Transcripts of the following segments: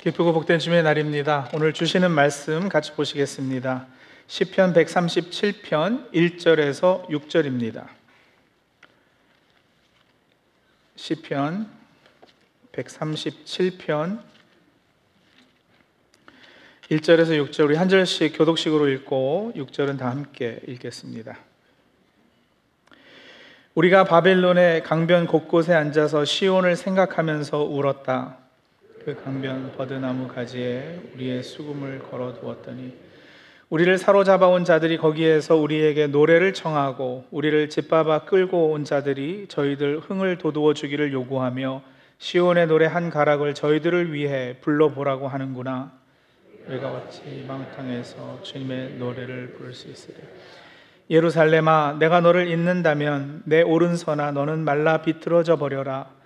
기쁘고 복된 주님의 날입니다. 오늘 주시는 말씀 같이 보시겠습니다. 시편 137편 1절에서 6절입니다. 시편 137편 1절에서 6절, 우리 한 절씩 교독식으로 읽고 6절은 다 함께 읽겠습니다. 우리가 바벨론의 강변 곳곳에 앉아서 시온을 생각하면서 울었다. 그 강변 버드나무 가지에 우리의 수금을 걸어두었더니 우리를 사로잡아온 자들이 거기에서 우리에게 노래를 청하고 우리를 짓밟아 끌고 온 자들이 저희들 흥을 돋우어 주기를 요구하며 시온의 노래 한 가락을 저희들을 위해 불러보라고 하는구나. 우리가 어찌 망탕에서 주님의 노래를 부를 수 있으랴. 예루살렘아, 내가 너를 잊는다면 내 오른서나 너는 말라 비틀어져 버려라.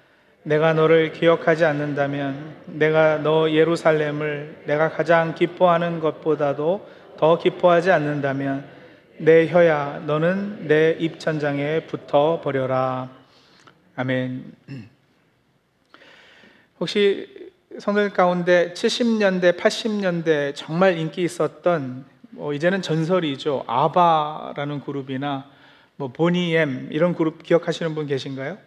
내가 너를 기억하지 않는다면 내가 너 예루살렘을 내가 가장 기뻐하는 것보다도 더 기뻐하지 않는다면 내 혀야 너는 내 입천장에 붙어 버려라. 아멘. 혹시 성도들 가운데 70년대, 80년대 정말 인기 있었던 이제는 전설이죠. 아바라는 그룹이나 보니엠 이런 그룹 기억하시는 분 계신가요?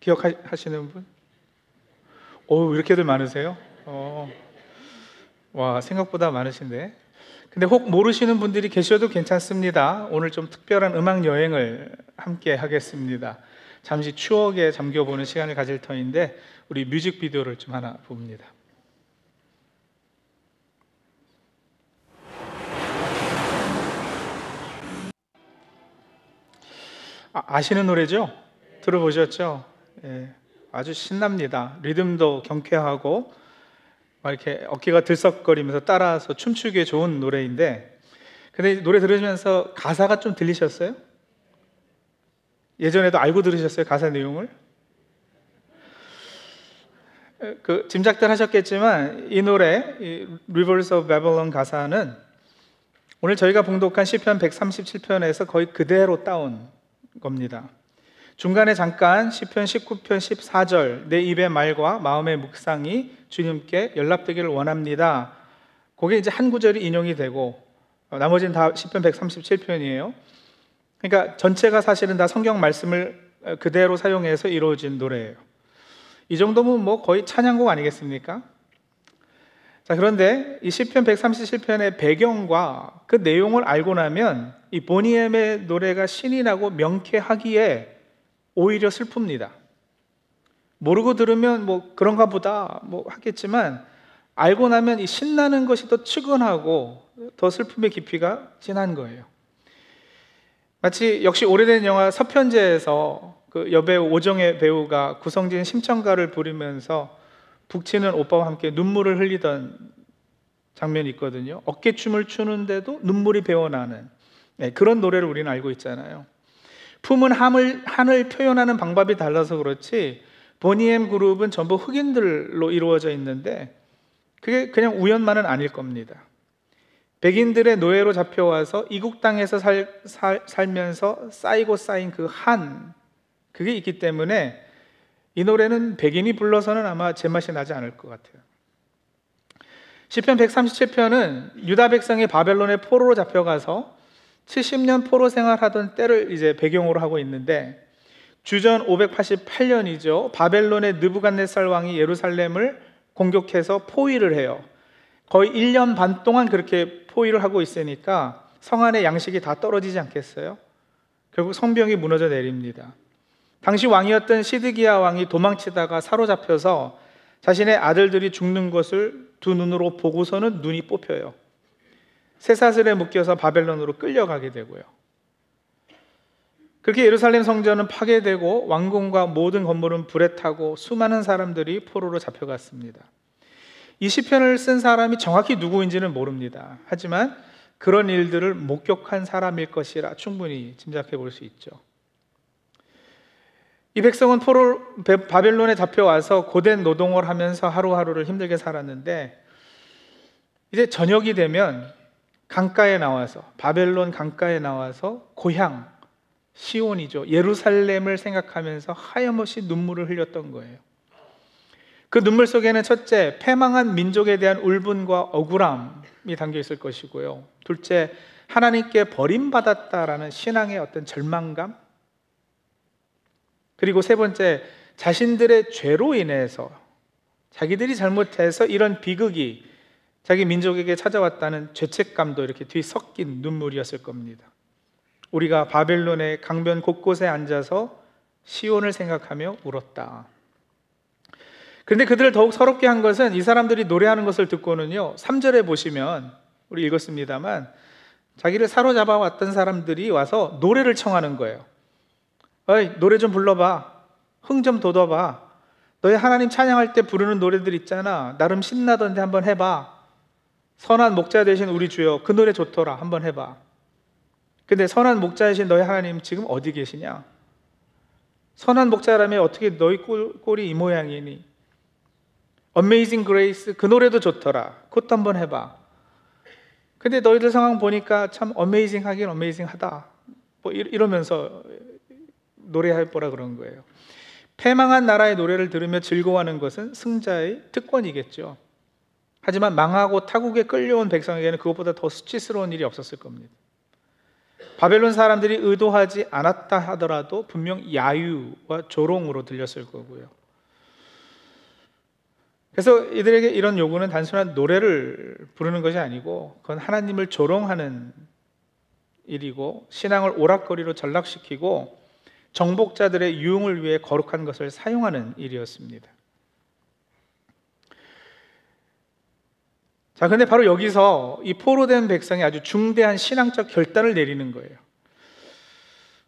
기억하시는 분? 오, 이렇게들 많으세요? 와, 생각보다 많으신데. 근데 혹 모르시는 분들이 계셔도 괜찮습니다. 오늘 좀 특별한 음악 여행을 함께 하겠습니다. 잠시 추억에 잠겨보는 시간을 가질 터인데 우리 뮤직비디오를 좀 하나 봅니다. 아시는 노래죠? 들어보셨죠? 예, 아주 신납니다. 리듬도 경쾌하고 이렇게 어깨가 들썩거리면서 따라서 춤추기에 좋은 노래인데, 근데 노래 들으시면서 가사가 좀 들리셨어요? 예전에도 알고 들으셨어요? 가사 내용을? 짐작들 하셨겠지만 이 노래 Rivers of Babylon 가사는 오늘 저희가 봉독한 시편 137편에서 거의 그대로 따온 겁니다. 중간에 잠깐 시편 19편 14절 내 입의 말과 마음의 묵상이 주님께 연락되기를 원합니다. 그게 이제 한 구절이 인용이 되고 나머지는 다 시편 137편이에요. 그러니까 전체가 사실은 다 성경 말씀을 그대로 사용해서 이루어진 노래예요. 이 정도면 거의 찬양곡 아니겠습니까? 자, 그런데 이 시편 137편의 배경과 그 내용을 알고 나면 이 보니엠의 노래가 신이 나고 명쾌하기에 오히려 슬픕니다. 모르고 들으면 그런가 보다 하겠지만 알고 나면 이 신나는 것이 더 측은하고 더 슬픔의 깊이가 진한 거예요. 마치 역시 오래된 영화 서편제에서 그 여배우 오정혜 배우가 구성진 심청가를 부르면서 북치는 오빠와 함께 눈물을 흘리던 장면이 있거든요. 어깨춤을 추는데도 눈물이 배어나는 그런 노래를 우리는 알고 있잖아요. 품은 한을 표현하는 방법이 달라서 그렇지 보니엠 그룹은 전부 흑인들로 이루어져 있는데 그게 그냥 우연만은 아닐 겁니다. 백인들의 노예로 잡혀와서 이국 땅에서 살면서 쌓이고 쌓인 그 그게 있기 때문에 이 노래는 백인이 불러서는 아마 제맛이 나지 않을 것 같아요. 시편 137편은 유다 백성이 바벨론의 포로로 잡혀가서 70년 포로 생활하던 때를 이제 배경으로 하고 있는데 주전 588년이죠. 바벨론의 느부갓네살 왕이 예루살렘을 공격해서 포위를 해요. 거의 1년 반 동안 그렇게 포위를 하고 있으니까 성 안의 양식이 다 떨어지지 않겠어요? 결국 성벽이 무너져 내립니다. 당시 왕이었던 시드기야 왕이 도망치다가 사로잡혀서 자신의 아들들이 죽는 것을 두 눈으로 보고서는 눈이 뽑혀요. 쇠사슬에 묶여서 바벨론으로 끌려가게 되고요. 그렇게 예루살렘 성전은 파괴되고 왕궁과 모든 건물은 불에 타고 수많은 사람들이 포로로 잡혀갔습니다. 이 시편을 쓴 사람이 정확히 누구인지는 모릅니다. 하지만 그런 일들을 목격한 사람일 것이라 충분히 짐작해 볼 수 있죠. 이 백성은 바벨론에 잡혀와서 고된 노동을 하면서 하루하루를 힘들게 살았는데 이제 저녁이 되면 강가에 나와서 바벨론 강가에 나와서 고향 시온이죠. 예루살렘을 생각하면서 하염없이 눈물을 흘렸던 거예요. 그 눈물 속에는 첫째, 패망한 민족에 대한 울분과 억울함이 담겨 있을 것이고요. 둘째, 하나님께 버림받았다라는 신앙의 어떤 절망감. 그리고 세 번째, 자신들의 죄로 인해서, 자기들이 잘못해서 이런 비극이 자기 민족에게 찾아왔다는 죄책감도 이렇게 뒤섞인 눈물이었을 겁니다. 우리가 바벨론의 강변 곳곳에 앉아서 시온을 생각하며 울었다. 그런데 그들을 더욱 서럽게 한 것은 이 사람들이 노래하는 것을 듣고는요, 3절에 보시면 우리 읽었습니다만 자기를 사로잡아 왔던 사람들이 와서 노래를 청하는 거예요. 어이, 노래 좀 불러봐. 흥 좀 돋워봐. 너희 하나님 찬양할 때 부르는 노래들 있잖아. 나름 신나던데 한번 해봐. 선한 목자 되신 우리 주여, 그 노래 좋더라. 한번 해봐. 근데 선한 목자이신 너희 하나님 지금 어디 계시냐? 선한 목자라면 어떻게 너희 꼴이 이 모양이니? Amazing Grace, 그 노래도 좋더라. 그것도 한번 해봐. 근데 너희들 상황 보니까 참 어메이징 하긴 어메이징 하다. 뭐 이러면서 노래할 거라 그런 거예요. 패망한 나라의 노래를 들으며 즐거워하는 것은 승자의 특권이겠죠. 하지만 망하고 타국에 끌려온 백성에게는 그것보다 더 수치스러운 일이 없었을 겁니다. 바벨론 사람들이 의도하지 않았다 하더라도 분명 야유와 조롱으로 들렸을 거고요. 그래서 이들에게 이런 요구는 단순한 노래를 부르는 것이 아니고 그건 하나님을 조롱하는 일이고 신앙을 오락거리로 전락시키고 정복자들의 유흥을 위해 거룩한 것을 사용하는 일이었습니다. 자, 근데 바로 여기서 이 포로된 백성이 아주 중대한 신앙적 결단을 내리는 거예요.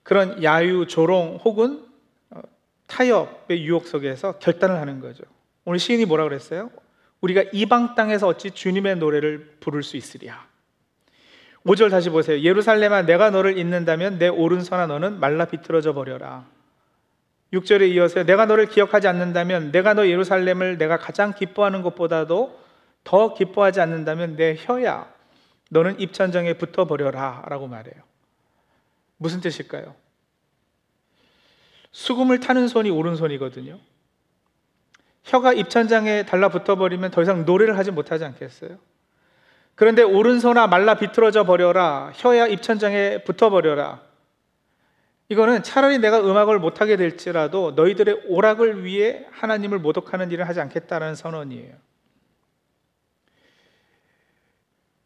그런 야유, 조롱 혹은 타협의 유혹 속에서 결단을 하는 거죠. 오늘 시인이 뭐라 그랬어요? 우리가 이방 땅에서 어찌 주님의 노래를 부를 수 있으랴. 5절 다시 보세요. 예루살렘아, 내가 너를 잊는다면 내 오른손아 너는 말라 비틀어져 버려라. 6절에 이어서 내가 너를 기억하지 않는다면, 내가 너 예루살렘을 내가 가장 기뻐하는 것보다도 더 기뻐하지 않는다면 내 혀야 너는 입천장에 붙어버려라 라고 말해요. 무슨 뜻일까요? 수금을 타는 손이 오른손이거든요. 혀가 입천장에 달라붙어버리면 더 이상 노래를 하지 못하지 않겠어요? 그런데 오른손아 말라 비틀어져 버려라, 혀야 입천장에 붙어버려라. 이거는 차라리 내가 음악을 못하게 될지라도 너희들의 오락을 위해 하나님을 모독하는 일을 하지 않겠다는 선언이에요.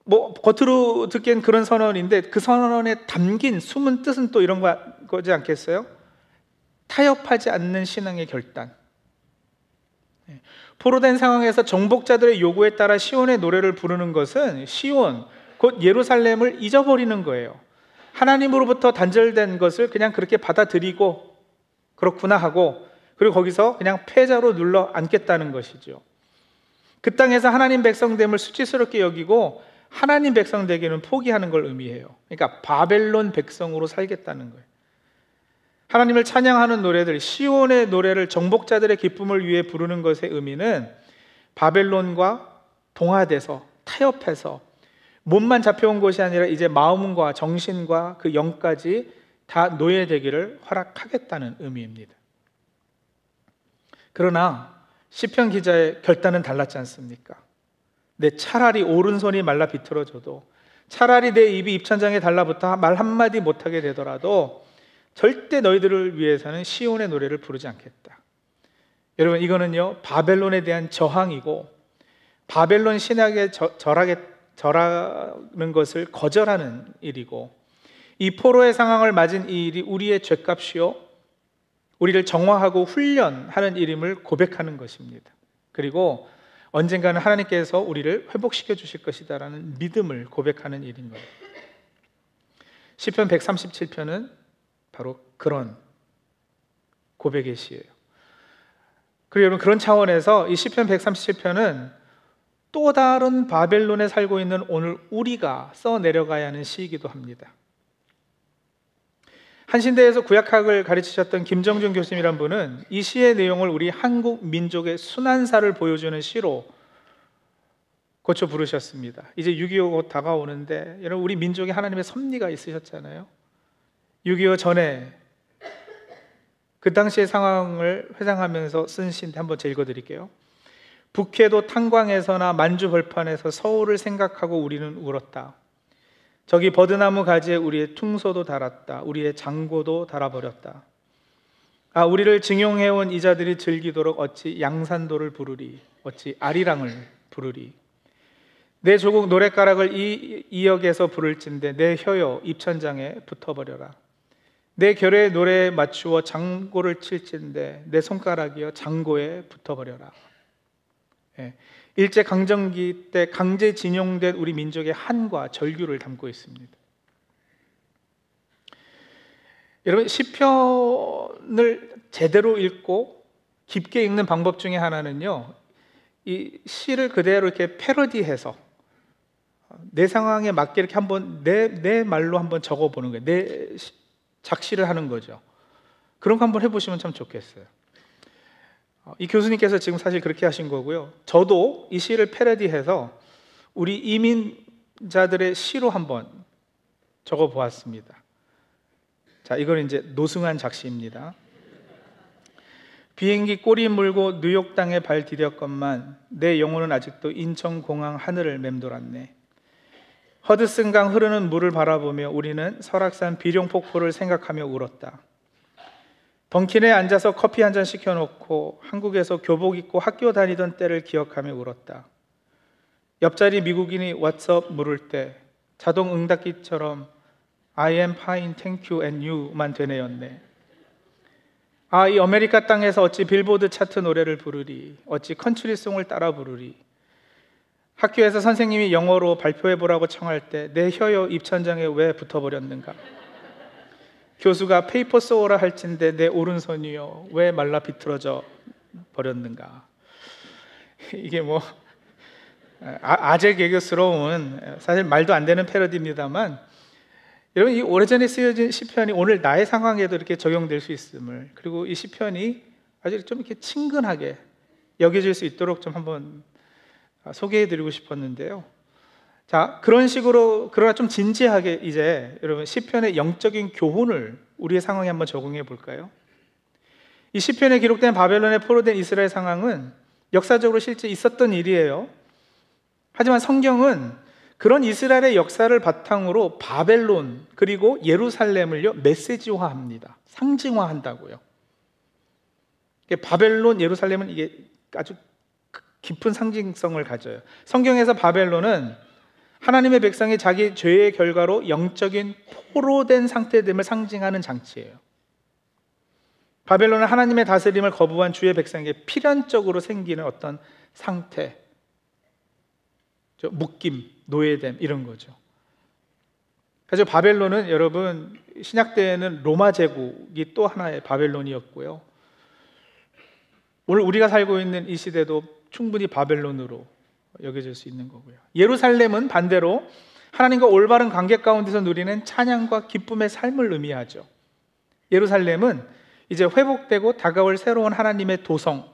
뭐 겉으로 듣기엔 그런 선언인데 그 선언에 담긴 숨은 뜻은 또 이런 거지 않겠어요? 타협하지 않는 신앙의 결단. 포로된 상황에서 정복자들의 요구에 따라 시온의 노래를 부르는 것은 시온, 곧 예루살렘을 잊어버리는 거예요. 하나님으로부터 단절된 것을 그냥 그렇게 받아들이고 그렇구나 하고, 그리고 거기서 그냥 패자로 눌러 앉겠다는 것이죠. 그 땅에서 하나님 백성됨을 수치스럽게 여기고 하나님 백성 되기는 포기하는 걸 의미해요. 그러니까 바벨론 백성으로 살겠다는 거예요. 하나님을 찬양하는 노래들, 시온의 노래를 정복자들의 기쁨을 위해 부르는 것의 의미는 바벨론과 동화돼서 타협해서 몸만 잡혀온 것이 아니라 이제 마음과 정신과 그 영까지 다 노예되기를 허락하겠다는 의미입니다. 그러나 시편 기자의 결단은 달랐지 않습니까? 내 차라리 오른손이 말라 비틀어져도, 차라리 내 입이 입천장에 달라붙어 말 한마디 못하게 되더라도 절대 너희들을 위해서는 시온의 노래를 부르지 않겠다. 여러분, 이거는요 바벨론에 대한 저항이고 바벨론 신학에 절하는 것을 거절하는 일이고, 이 포로의 상황을 맞은 이 일이 우리의 죄값이요 우리를 정화하고 훈련하는 일임을 고백하는 것입니다. 그리고 언젠가는 하나님께서 우리를 회복시켜 주실 것이다라는 믿음을 고백하는 일인 거예요. 시편 137편은 바로 그런 고백의 시예요. 그리고 여러분, 그런 차원에서 이 시편 137편은 또 다른 바벨론에 살고 있는 오늘 우리가 써내려가야 하는 시이기도 합니다. 한신대에서 구약학을 가르치셨던 김정준 교수님이란 분은 이 시의 내용을 우리 한국 민족의 순환사를 보여주는 시로 고쳐 부르셨습니다. 이제 6.25 곧 다가오는데 여러분, 우리 민족에 하나님의 섭리가 있으셨잖아요. 6.25 전에 그 당시의 상황을 회상하면서 쓴 시인데 한번 제가 읽어드릴게요. 북해도 탄광에서나 만주 벌판에서 서울을 생각하고 우리는 울었다. 저기 버드나무 가지에 우리의 퉁소도 달았다. 우리의 장고도 달아버렸다. 아, 우리를 징용해온 이자들이 즐기도록 어찌 양산도를 부르리, 어찌 아리랑을 부르리. 내 조국 노랫가락을 이 역에서 부를진대 내 혀여 입천장에 붙어버려라. 내 결의 노래에 맞추어 장고를 칠진대 내 손가락이여 장고에 붙어버려라. 예, 일제 강점기 때 강제징용된 우리 민족의 한과 절규를 담고 있습니다. 여러분, 시편을 제대로 읽고 깊게 읽는 방법 중에 하나는요, 이 시를 그대로 이렇게 패러디해서 내 상황에 맞게 이렇게 한번 내 말로 한번 적어보는 거예요. 내 작시를 하는 거죠. 그런 거 한번 해보시면 참 좋겠어요. 이 교수님께서 지금 사실 그렇게 하신 거고요. 저도 이 시를 패러디해서 우리 이민자들의 시로 한번 적어보았습니다. 자, 이건 이제 노승환 작시입니다. 비행기 꼬리 물고 뉴욕 땅에 발 디뎠건만 내 영혼은 아직도 인천공항 하늘을 맴돌았네. 허드슨강 흐르는 물을 바라보며 우리는 설악산 비룡폭포를 생각하며 울었다. 벙킨에 앉아서 커피 한 잔 시켜놓고 한국에서 교복 입고 학교 다니던 때를 기억하며 울었다. 옆자리 미국인이 왓츠업 물을 때 자동 응답기처럼 I am fine, thank you and you만 되뇌었네. 아, 이 아메리카 땅에서 어찌 빌보드 차트 노래를 부르리, 어찌 컨트리송을 따라 부르리. 학교에서 선생님이 영어로 발표해보라고 청할 때 내 혀여 입천장에 왜 붙어버렸는가. 교수가 페이퍼 써오라 할진데 내 오른손이여 왜 말라 비틀어져 버렸는가. 이게 뭐 아재 개그스러운, 사실 말도 안 되는 패러디입니다만, 여러분, 이 오래전에 쓰여진 시편이 오늘 나의 상황에도 이렇게 적용될 수 있음을, 그리고 이 시편이 아주 좀 이렇게 친근하게 여겨질 수 있도록 좀 한번 소개해드리고 싶었는데요. 자, 그런 식으로, 그러나 좀 진지하게 이제 여러분 시편의 영적인 교훈을 우리의 상황에 한번 적용해 볼까요? 이 시편에 기록된 바벨론에 포로된 이스라엘 상황은 역사적으로 실제 있었던 일이에요. 하지만 성경은 그런 이스라엘의 역사를 바탕으로 바벨론 그리고 예루살렘을요 메시지화합니다. 상징화한다고요. 바벨론, 예루살렘은 이게 아주 깊은 상징성을 가져요. 성경에서 바벨론은 하나님의 백성이 자기 죄의 결과로 영적인 포로된 상태됨을 상징하는 장치예요. 바벨론은 하나님의 다스림을 거부한 주의 백성에게 필연적으로 생기는 어떤 상태, 묶임, 노예됨, 이런 거죠. 그래서 바벨론은 여러분 신약 때에는 로마 제국이 또 하나의 바벨론이었고요. 오늘 우리가 살고 있는 이 시대도 충분히 바벨론으로 여겨질 수 있는 거고요. 예루살렘은 반대로 하나님과 올바른 관계 가운데서 누리는 찬양과 기쁨의 삶을 의미하죠. 예루살렘은 이제 회복되고 다가올 새로운 하나님의 도성,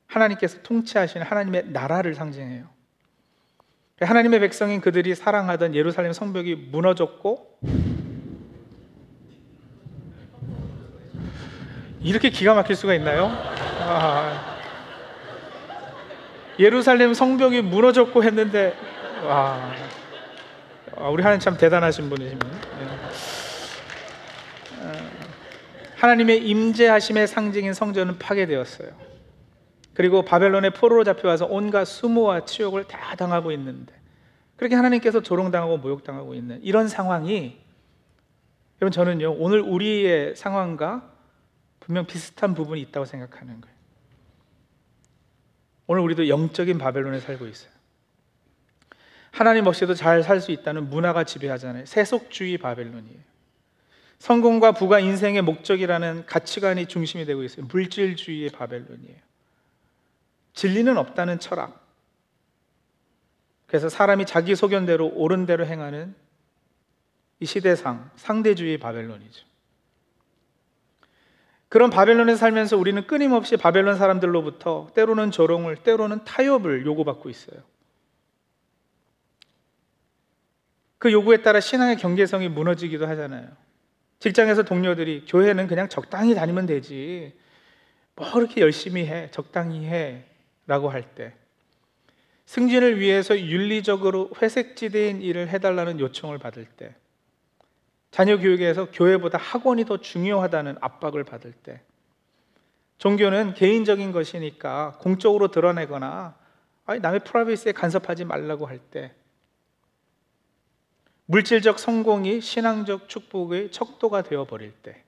하나님께서 통치하시는 하나님의 나라를 상징해요. 하나님의 백성인 그들이 사랑하던 예루살렘 성벽이 무너졌고, 이렇게 기가 막힐 수가 있나요? 예루살렘 성벽이 무너졌고 했는데, 우리 하나님 참 대단하신 분이십니다. 하나님의 임재하심의 상징인 성전은 파괴되었어요. 그리고 바벨론의 포로로 잡혀와서 온갖 수모와 치욕을 다 당하고 있는데, 그렇게 하나님께서 조롱당하고 모욕당하고 있는 이런 상황이, 여러분 저는요 오늘 우리의 상황과 분명 비슷한 부분이 있다고 생각하는 거예요. 오늘 우리도 영적인 바벨론에 살고 있어요. 하나님 없이도 잘 살 수 있다는 문화가 지배하잖아요. 세속주의 바벨론이에요. 성공과 부가 인생의 목적이라는 가치관이 중심이 되고 있어요. 물질주의의 바벨론이에요. 진리는 없다는 철학. 그래서 사람이 자기 소견대로 옳은 대로 행하는 이 시대상, 상대주의 바벨론이죠. 그런 바벨론에 살면서 우리는 끊임없이 바벨론 사람들로부터 때로는 조롱을, 때로는 타협을 요구받고 있어요. 그 요구에 따라 신앙의 경계성이 무너지기도 하잖아요. 직장에서 동료들이 교회는 그냥 적당히 다니면 되지, 뭐 그렇게 열심히 해, 적당히 해 라고 할 때, 승진을 위해서 윤리적으로 회색지대인 일을 해달라는 요청을 받을 때, 자녀 교육에서 교회보다 학원이 더 중요하다는 압박을 받을 때, 종교는 개인적인 것이니까 공적으로 드러내거나 남의 프라이버시에 간섭하지 말라고 할 때, 물질적 성공이 신앙적 축복의 척도가 되어버릴 때,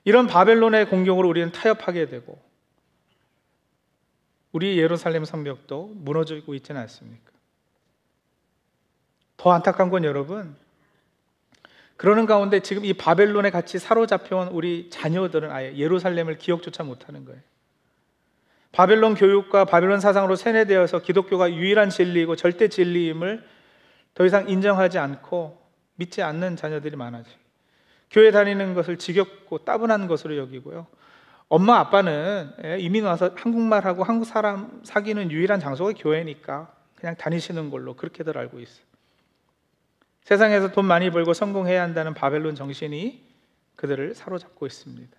이런 바벨론의 공격으로 우리는 타협하게 되고 우리 예루살렘 성벽도 무너지고 있지는 않습니까? 더 안타까운 건 여러분, 그러는 가운데 지금 이 바벨론에 같이 사로잡혀온 우리 자녀들은 아예 예루살렘을 기억조차 못하는 거예요. 바벨론 교육과 바벨론 사상으로 세뇌되어서 기독교가 유일한 진리이고 절대 진리임을 더 이상 인정하지 않고 믿지 않는 자녀들이 많아져요. 교회 다니는 것을 지겹고 따분한 것으로 여기고요, 엄마 아빠는 이민 와서 한국말하고 한국 사람 사귀는 유일한 장소가 교회니까 그냥 다니시는 걸로 그렇게들 알고 있어요. 세상에서 돈 많이 벌고 성공해야 한다는 바벨론 정신이 그들을 사로잡고 있습니다.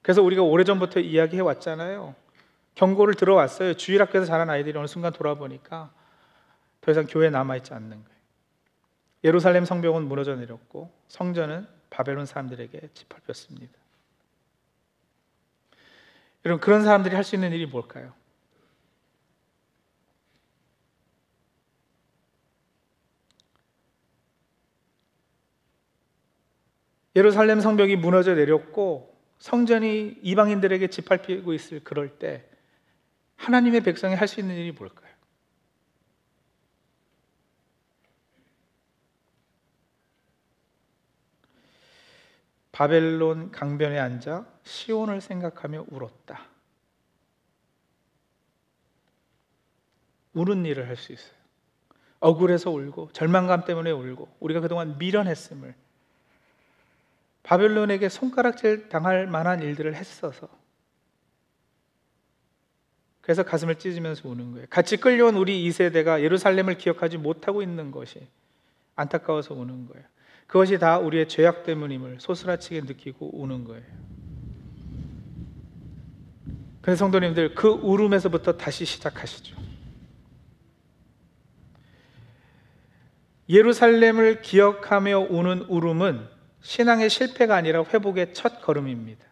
그래서 우리가 오래전부터 이야기해 왔잖아요. 경고를 들어왔어요. 주일학교에서 자란 아이들이 어느 순간 돌아보니까 더 이상 교회에 남아있지 않는 거예요. 예루살렘 성벽은 무너져 내렸고 성전은 바벨론 사람들에게 짓밟혔습니다. 여러분, 그런 사람들이 할 수 있는 일이 뭘까요? 예루살렘 성벽이 무너져 내렸고 성전이 이방인들에게 짓밟히고 있을 그럴 때 하나님의 백성이 할 수 있는 일이 뭘까요? 바벨론 강변에 앉아 시온을 생각하며 울었다. 우는 일을 할 수 있어요. 억울해서 울고 절망감 때문에 울고 우리가 그동안 미련했음을, 바벨론에게 손가락질 당할 만한 일들을 했어서, 그래서 가슴을 찢으면서 우는 거예요. 같이 끌려온 우리 2세대가 예루살렘을 기억하지 못하고 있는 것이 안타까워서 우는 거예요. 그것이 다 우리의 죄악 때문임을 소스라치게 느끼고 우는 거예요. 그런데 성도님들, 그 울음에서부터 다시 시작하시죠. 예루살렘을 기억하며 우는 울음은 신앙의 실패가 아니라 회복의 첫 걸음입니다.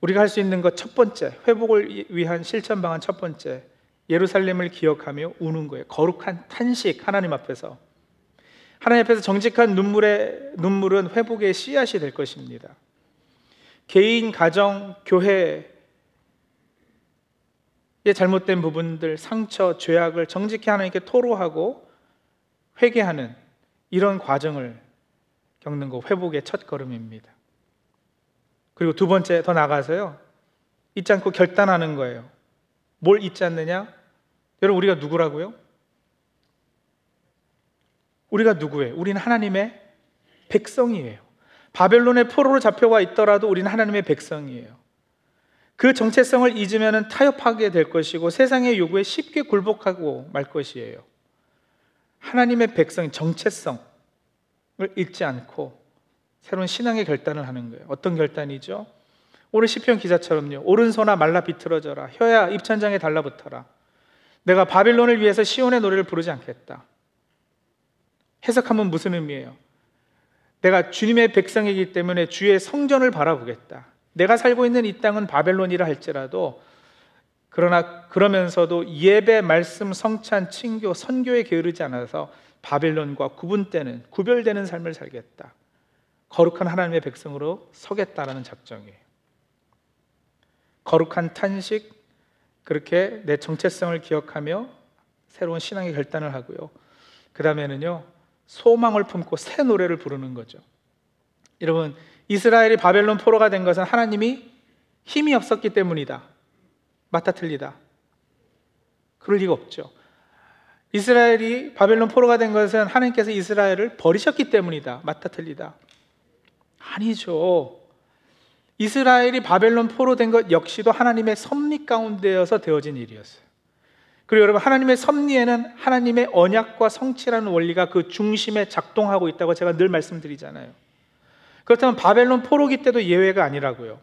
우리가 할 수 있는 것 첫 번째, 회복을 위한 실천 방안 첫 번째, 예루살렘을 기억하며 우는 거예요. 거룩한 탄식, 하나님 앞에서. 하나님 앞에서 정직한 눈물은 회복의 씨앗이 될 것입니다. 개인, 가정, 교회의 잘못된 부분들, 상처, 죄악을 정직히 하나님께 토로하고 회개하는 이런 과정을 겪는 거, 회복의 첫 걸음입니다. 그리고 두 번째, 더 나아가서요, 잊지 않고 결단하는 거예요. 뭘 잊지 않느냐? 여러분, 우리가 누구라고요? 우리가 누구예요? 우리는 하나님의 백성이에요. 바벨론의 포로로 잡혀와 있더라도 우리는 하나님의 백성이에요. 그 정체성을 잊으면 타협하게 될 것이고 세상의 요구에 쉽게 굴복하고 말 것이에요. 하나님의 백성의 정체성을 잊지 않고 새로운 신앙의 결단을 하는 거예요. 어떤 결단이죠? 오늘 시편 기자처럼요, 오른손아 말라 비틀어져라, 혀야 입천장에 달라붙어라. 내가 바빌론을 위해서 시온의 노래를 부르지 않겠다. 해석하면 무슨 의미예요? 내가 주님의 백성이기 때문에 주의 성전을 바라보겠다. 내가 살고 있는 이 땅은 바벨론이라 할지라도, 그러나 그러면서도 예배, 말씀, 성찬, 친교, 선교에 게으르지 않아서 바벨론과 구별되는 삶을 살겠다. 거룩한 하나님의 백성으로 서겠다라는 작정이에요. 거룩한 탄식, 그렇게 내 정체성을 기억하며 새로운 신앙의 결단을 하고요, 그 다음에는요, 소망을 품고 새 노래를 부르는 거죠. 여러분, 이스라엘이 바벨론 포로가 된 것은 하나님이 힘이 없었기 때문이다. 맞다 틀리다? 그럴 리가 없죠. 이스라엘이 바벨론 포로가 된 것은 하나님께서 이스라엘을 버리셨기 때문이다. 맞다 틀리다? 아니죠. 이스라엘이 바벨론 포로 된 것 역시도 하나님의 섭리 가운데여서 되어진 일이었어요. 그리고 여러분, 하나님의 섭리에는 하나님의 언약과 성취라는 원리가 그 중심에 작동하고 있다고 제가 늘 말씀드리잖아요. 그렇다면 바벨론 포로기 때도 예외가 아니라고요.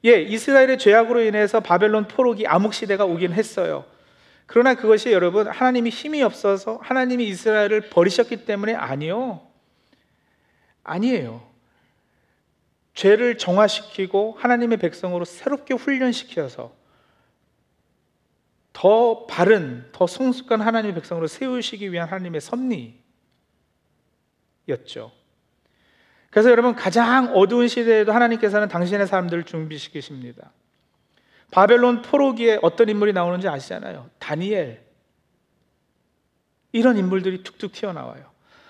예, 이스라엘의 죄악으로 인해서 바벨론 포로기 암흑 시대가 오긴 했어요. 그러나 그것이 여러분 하나님이 힘이 없어서 하나님이 이스라엘을 버리셨기 때문에 아니에요. 죄를 정화시키고 하나님의 백성으로 새롭게 훈련시켜서 더 바른, 더 성숙한 하나님의 백성으로 세우시기 위한 하나님의 섭리였죠. 그래서 여러분 가장 어두운 시대에도 하나님께서는 당신의 사람들을 준비시키십니다. 바벨론 포로기에 어떤 인물이 나오는지 아시잖아요. 다니엘. 이런 인물들이 툭툭 튀어나와요.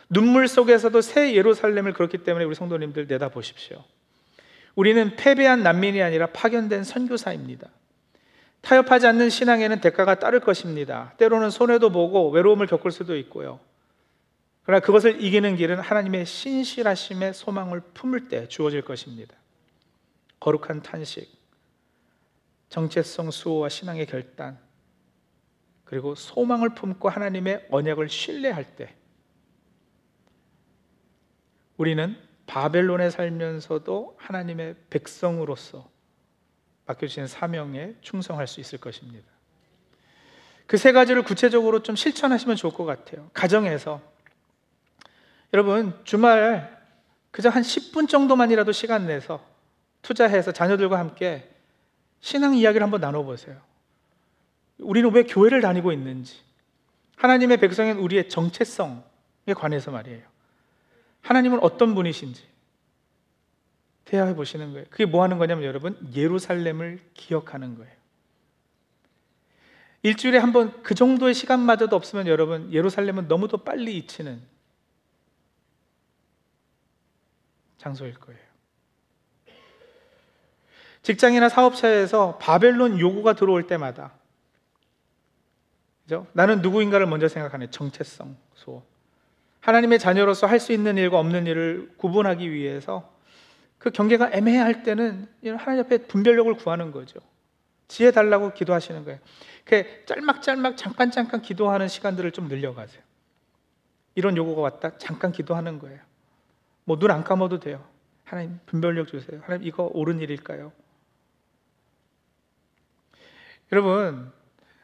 눈물 속에서도 새 예루살렘을 그렇기 때문에 우리 성도님들 내다보십시오. 우리는 패배한 난민이 아니라 파견된 선교사입니다. 타협하지 않는 신앙에는 대가가 따를 것입니다. 때로는 손해도 보고 외로움을 겪을 수도 있고요. 그러나 그것을 이기는 길은 하나님의 신실하심의 소망을 품을 때 주어질 것입니다. 거룩한 탄식, 정체성 수호와 신앙의 결단, 그리고 소망을 품고 하나님의 언약을 신뢰할 때 우리는 바벨론에 살면서도 하나님의 백성으로서 맡겨주신 사명에 충성할 수 있을 것입니다. 그 세 가지를 구체적으로 좀 실천하시면 좋을 것 같아요. 가정에서 여러분 주말 그저 한 10분 정도만이라도 시간 내서 투자해서 자녀들과 함께 신앙 이야기를 한번 나눠보세요. 우리는 왜 교회를 다니고 있는지, 하나님의 백성인 우리의 정체성에 관해서 말이에요. 하나님은 어떤 분이신지 대화해 보시는 거예요. 그게 뭐 하는 거냐면 여러분 예루살렘을 기억하는 거예요. 일주일에 한 번 그 정도의 시간마저도 없으면 여러분 예루살렘은 너무도 빨리 잊히는 장소일 거예요. 직장이나 사업처에서 바벨론 요구가 들어올 때마다 그죠? 나는 누구인가를 먼저 생각하는 정체성 수호. 하나님의 자녀로서 할 수 있는 일과 없는 일을 구분하기 위해서 그 경계가 애매할 때는 하나님 앞에 분별력을 구하는 거죠. 지혜 달라고 기도하시는 거예요. 짤막짤막 잠깐 기도하는 시간들을 좀 늘려가세요. 이런 요구가 왔다 잠깐 기도하는 거예요. 뭐 눈 안 감아도 돼요. 하나님 분별력 주세요. 하나님 이거 옳은 일일까요? 여러분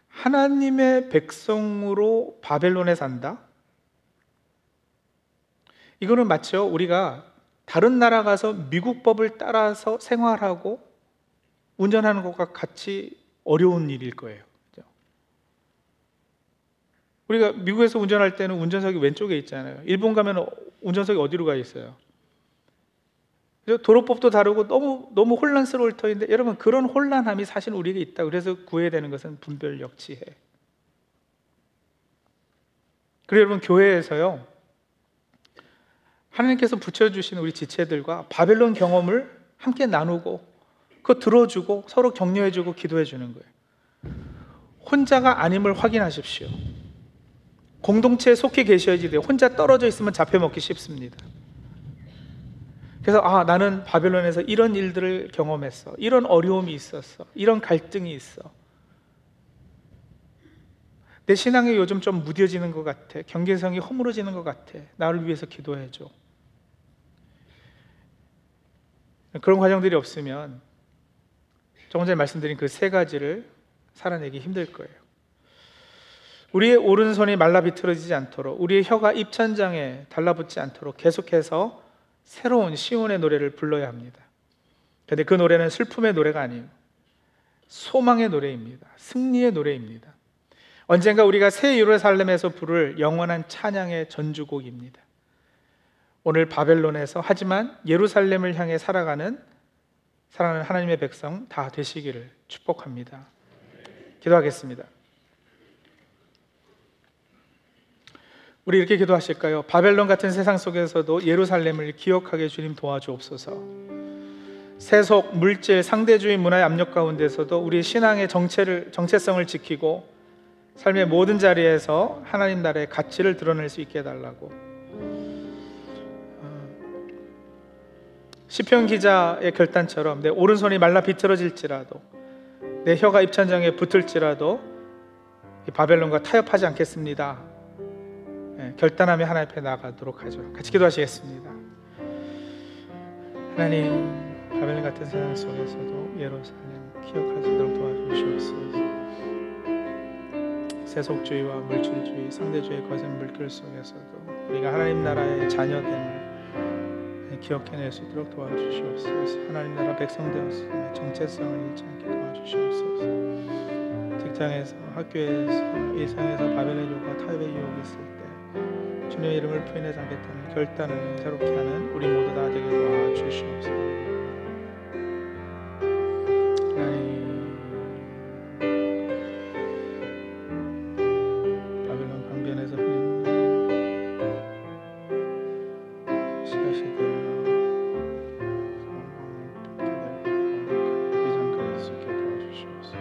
하나님의 백성으로 바벨론에 산다? 이거는 마치 우리가 다른 나라 가서 미국 법을 따라서 생활하고 운전하는 것과 같이 어려운 일일 거예요. 그렇죠? 우리가 미국에서 운전할 때는 운전석이 왼쪽에 있잖아요. 일본 가면 운전석이 어디로 가 있어요? 도로법도 다르고 너무 혼란스러울 터인데 여러분 그런 혼란함이 사실 우리에게 있다. 그래서 구해야 되는 것은 분별력, 지혜. 그리고 여러분 교회에서요 하나님께서 붙여주신 우리 지체들과 바벨론 경험을 함께 나누고 그거 들어주고 서로 격려해주고 기도해주는 거예요. 혼자가 아님을 확인하십시오. 공동체에 속해 계셔야지 돼요. 혼자 떨어져 있으면 잡혀먹기 쉽습니다. 그래서 나는 바벨론에서 이런 일들을 경험했어. 이런 어려움이 있었어. 이런 갈등이 있어. 내 신앙이 요즘 좀 무뎌지는 것 같아. 경계성이 허물어지는 것 같아. 나를 위해서 기도해줘. 그런 과정들이 없으면 조금 전에 말씀드린 그 세 가지를 살아내기 힘들 거예요. 우리의 오른손이 말라 비틀어지지 않도록, 우리의 혀가 입천장에 달라붙지 않도록 계속해서 새로운 시온의 노래를 불러야 합니다. 그런데 그 노래는 슬픔의 노래가 아니에요. 소망의 노래입니다. 승리의 노래입니다. 언젠가 우리가 새 예루살렘에서 부를 영원한 찬양의 전주곡입니다. 오늘 바벨론에서 하지만 예루살렘을 향해 살아가는 사랑하는 하나님의 백성 다 되시기를 축복합니다. 기도하겠습니다. 우리 이렇게 기도하실까요? 바벨론 같은 세상 속에서도 예루살렘을 기억하게 주님 도와주옵소서. 세속, 물질, 상대주의 문화의 압력 가운데서도 우리 신앙의 정체성을 지키고 삶의 모든 자리에서 하나님 나라의 가치를 드러낼 수 있게 해달라고. 시편 기자의 결단처럼 내 오른손이 말라 비틀어질지라도 내 혀가 입천장에 붙을지라도 이 바벨론과 타협하지 않겠습니다. 결단하며 하나님 앞에 나아가도록 하죠. 같이 기도하시겠습니다. 하나님, 바벨론 같은 세상 속에서도 예루살렘 기억할 수 있도록 도와주시옵소서. 세속주의와 물질주의, 상대주의 거센 물결 속에서도 우리가 하나님 나라의 자녀됨을 기억해낼 수 있도록 도와주시옵소서. 하나님 나라 백성 되었음의 정체성을 잃지 않게 도와주시옵소서. 직장에서, 학교에서, 일상에서 바벨의 유혹과 타협의 유혹이 있을 때 주님의 이름을 부인하지 않겠다는 결단을 새롭게 하는 우리 모두 다 되게 도와주시옵소서. 바벨론 강변에서 흘린 씨앗이 되어 비전까지 수 있게 도와주시옵소서.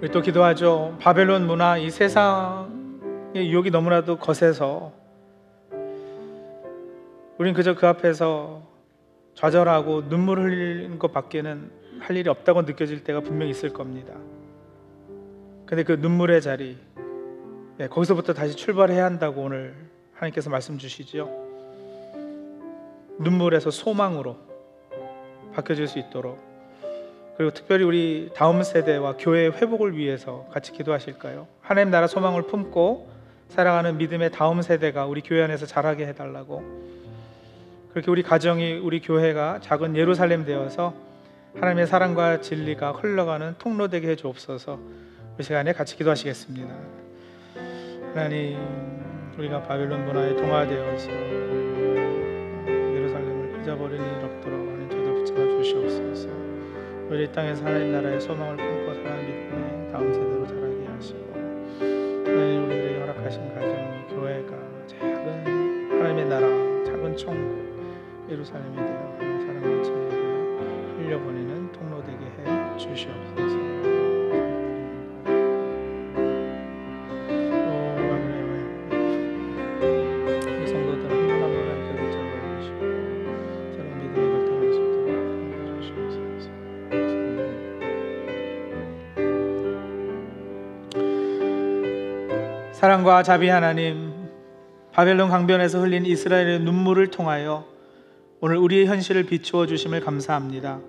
우리 또 기도하죠. 바벨론 문화, 이 세상의 유혹이 너무나도 거세서 우린 그저 그 앞에서 좌절하고 눈물 흘리는 것밖에는 할 일이 없다고 느껴질 때가 분명히 있을 겁니다. 근데 그 눈물의 자리, 거기서부터 다시 출발해야 한다고 오늘 하나님께서 말씀 주시죠. 눈물에서 소망으로 바뀌어질 수 있도록, 그리고 특별히 우리 다음 세대와 교회의 회복을 위해서 같이 기도하실까요? 하나님 나라 소망을 품고 살아가는 믿음의 다음 세대가 우리 교회 안에서 자라게 해달라고, 그렇게 우리 가정이, 우리 교회가 작은 예루살렘 되어서 하나님의 사랑과 진리가 흘러가는 통로 되게 해주옵소서. 이 시간에 같이 기도하시겠습니다. 하나님, 우리가 바벨론 문화에 동화되어서 예루살렘을 잊어버릴 일 없도록 하나님 저들 붙잡아 주시옵소서. 우리 땅에서 하나님 나라의 소망을 품고 살아가는 믿음의 다음 세대로 자라게 하시고, 하나님 우리들에게 허락하신 가정, 교회가 작은 하나님의 나라, 작은 천국 예루살렘이 되어 하나님의 사랑과 진리를 흘려보내는 통로 되게 해 주시옵소서. 우리 성도들 한 분 한 분을 함께 붙잡아 주시고 새로운 믿음의 결단할 수 있도록 주시옵소서. 사랑과 자비 하나님, 바벨론 강변에서 흘린 이스라엘의 눈물을 통하여 오늘 우리의 현실을 비추어 주심을 감사합니다.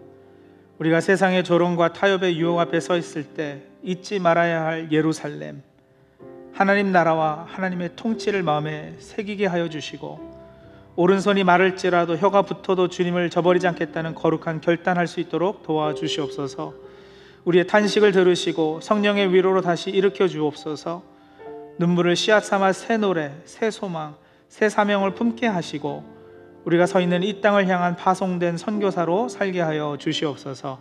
우리가 세상의 조롱과 타협의 유혹 앞에 서 있을 때 잊지 말아야 할 예루살렘, 하나님 나라와 하나님의 통치를 마음에 새기게 하여 주시고, 오른손이 마를지라도 혀가 붙어도 주님을 저버리지 않겠다는 거룩한 결단할 수 있도록 도와주시옵소서. 우리의 탄식을 들으시고 성령의 위로로 다시 일으켜 주옵소서. 눈물을 씨앗 삼아 새 노래, 새 소망, 새 사명을 품게 하시고 우리가 서 있는 이 땅을 향한 파송된 선교사로 살게 하여 주시옵소서.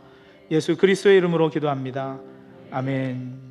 예수 그리스도의 이름으로 기도합니다. 아멘.